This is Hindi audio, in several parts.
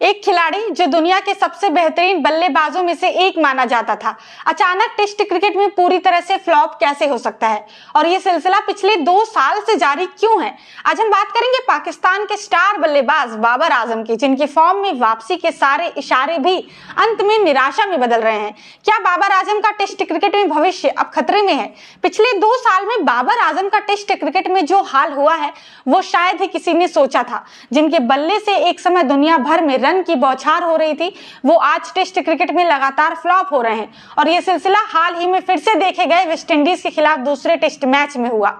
एक खिलाड़ी जो दुनिया के सबसे बेहतरीन बल्लेबाजों में से एक माना जाता था, अचानक टेस्ट क्रिकेट में पूरी तरह से फ्लॉप कैसे हो सकता है और ये सिलसिला पिछले 2 साल से जारी क्यों है। आज हम बात करेंगे पाकिस्तान के स्टार बल्लेबाज बाबर आजम की, जिनकी फॉर्म में वापसी के सारे इशारे भी अंत में निराशा में बदल रहे हैं। क्या बाबर आजम का टेस्ट क्रिकेट में भविष्य अब खतरे में है? पिछले 2 साल में बाबर आजम का टेस्ट क्रिकेट में जो हाल हुआ है वो शायद ही किसी ने सोचा था। जिनके बल्ले से एक समय दुनिया भर में रन की बौछार हो रही थी, वो आज टेस्ट क्रिकेट में लगातार फ्लॉप हो रहे हैं और ये सिलसिला हाल ही में फिर से देखे गए वेस्टइंडीज के खिलाफ दूसरे टेस्ट मैच में हुआ।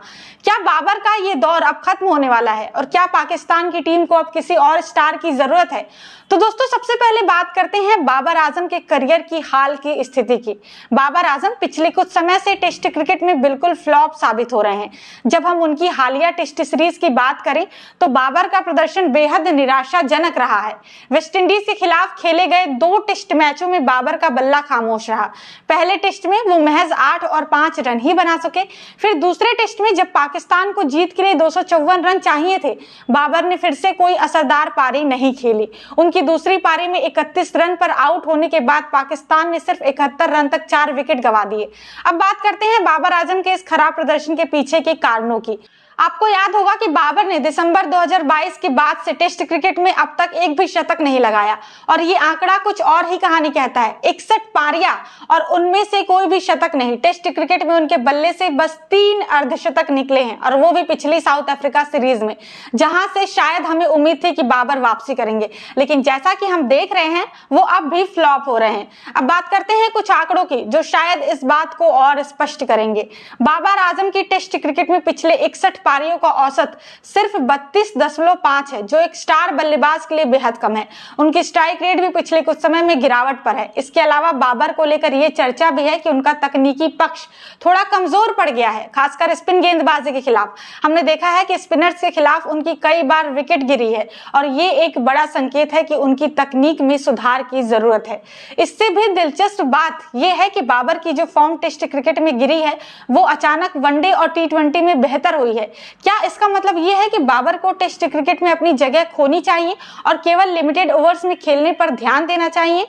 क्या बाबर का ये दौर अब खत्म होने वाला है और क्या पाकिस्तान की टीम को अब किसी और स्टार की जरूरत है? तो दोस्तों, सबसे पहले बात करते हैं बाबर आजम के करियर की हाल की स्थिति की। बाबर आजम पिछले कुछ समय से टेस्ट क्रिकेट में बिल्कुल फ्लॉप साबित हो रहे हैं। जब हम उनकी हालिया टेस्ट सीरीज की बात करें तो बाबर का प्रदर्शन बेहद निराशाजनक रहा है। वेस्टइंडीज के खिलाफ खेले गए 2 टेस्ट मैचों में बाबर का बल्ला खामोश रहा। पहले टेस्ट में वो महज 8 और 5 रन ही बना सके। फिर दूसरे टेस्ट में जब पाकिस्तान को जीत के लिए 254 रन चाहिए थे, बाबर ने फिर से कोई असरदार पारी नहीं खेली। उनकी दूसरी पारी में 31 रन पर आउट होने के बाद पाकिस्तान ने सिर्फ 71 रन तक 4 विकेट गंवा दिए। अब बात करते हैं बाबर आजम के इस खराब प्रदर्शन के पीछे के कारणों की। आपको याद होगा कि बाबर ने दिसंबर 2022 के बाद से टेस्ट क्रिकेट में अब तक एक भी शतक नहीं लगाया और ये आंकड़ा कुछ और ही कहानी कहता है। 61 पारियां और उनमें से कोई भी शतक नहीं। टेस्ट क्रिकेट में उनके बल्ले से बस 3 अर्धशतक निकले हैं और वो भी पिछली साउथ अफ्रीका सीरीज में, जहां से शायद हमें उम्मीद थी कि बाबर वापसी करेंगे, लेकिन जैसा कि हम देख रहे हैं वो अब भी फ्लॉप हो रहे हैं। अब बात करते हैं कुछ आंकड़ों की जो शायद इस बात को और स्पष्ट करेंगे। बाबर आजम की टेस्ट क्रिकेट में पिछले 61 पारियों का औसत सिर्फ 32.5 है, जो एक स्टार बल्लेबाज के लिए बेहद कम है। उनकी स्ट्राइक रेट भी पिछले कुछ समय में गिरावट पर है। इसके अलावा बाबर को लेकर यह चर्चा भी है कि उनका तकनीकी पक्ष थोड़ा कमजोर पड़ गया है, खासकर स्पिन गेंदबाजी के खिलाफ। हमने देखा है कि स्पिनर्स के खिलाफ उनकी कई बार विकेट गिरी है और ये एक बड़ा संकेत है कि उनकी तकनीक में सुधार की जरूरत है। इससे भी दिलचस्प बात यह है कि बाबर की जो फॉर्म टेस्ट क्रिकेट में गिरी है वो अचानक वनडे और T20 में बेहतर हुई है। क्या इसका मतलब यह है कि बाबर को टेस्ट क्रिकेट में अपनी जगह खोनी चाहिए और केवल लिमिटेड ओवर्स में खेलने पर ध्यान देना चाहिए?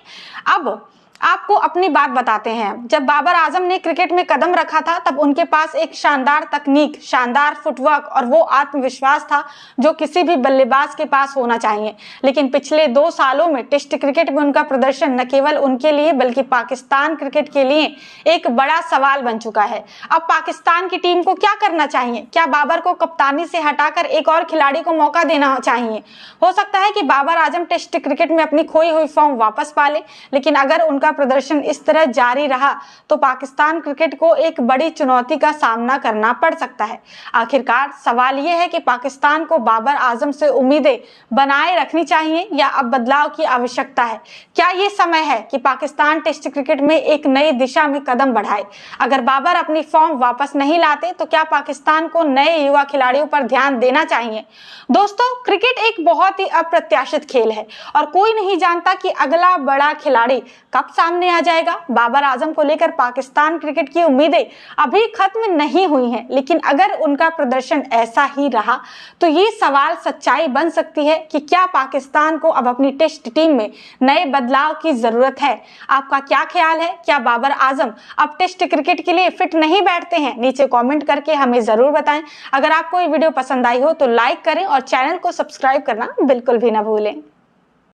अब आपको अपनी बात बताते हैं। जब बाबर आजम ने क्रिकेट में कदम रखा था तब उनके पास एक शानदार तकनीक, शानदार फुटवर्क और वो आत्मविश्वास था जो किसी भी बल्लेबाज के पास होना चाहिए। लेकिन पिछले 2 सालों में टेस्ट क्रिकेट में उनका प्रदर्शन न केवल उनके लिए बल्कि पाकिस्तान क्रिकेट के लिए एक बड़ा सवाल बन चुका है। अब पाकिस्तान की टीम को क्या करना चाहिए? क्या बाबर को कप्तानी से हटाकर एक और खिलाड़ी को मौका देना चाहिए? हो सकता है कि बाबर आजम टेस्ट क्रिकेट में अपनी खोई हुई फॉर्म वापस पा ले, लेकिन अगर उनका प्रदर्शन इस तरह जारी रहा तो पाकिस्तान क्रिकेट को एक बड़ी चुनौती का सामना करना पड़ सकता है। आखिरकार सवाल यह है कि पाकिस्तान को बाबर आजम से उम्मीदें बनाए रखनी चाहिए या अब बदलाव की आवश्यकता है? क्या यह समय है कि पाकिस्तान टेस्ट क्रिकेट में एक नई दिशा में कदम बढ़ाए? अगर बाबर अपनी फॉर्म वापस नहीं लाते तो क्या पाकिस्तान को नए युवा खिलाड़ियों पर ध्यान देना चाहिए? दोस्तों, क्रिकेट एक बहुत ही अप्रत्याशित खेल है और कोई नहीं जानता कि अगला बड़ा खिलाड़ी कब सामने आ जाएगा। बाबर आजम को लेकर पाकिस्तान क्रिकेट की उम्मीदें अभी खत्म नहीं हुई हैं, लेकिन अगर उनका प्रदर्शन ऐसा ही रहा तो ये सवाल सच्चाई बन सकती है कि क्या पाकिस्तान को अब अपनी टेस्ट टीम में नए बदलाव की जरूरत है? आपका क्या ख्याल है? क्या बाबर आजम अब टेस्ट क्रिकेट के लिए फिट नहीं बैठते हैं? नीचे कमेंट करके हमें जरूर बताएं। अगर आपको ये वीडियो पसंद आई हो तो लाइक करें और चैनल को सब्सक्राइब करना बिल्कुल भी ना भूलें।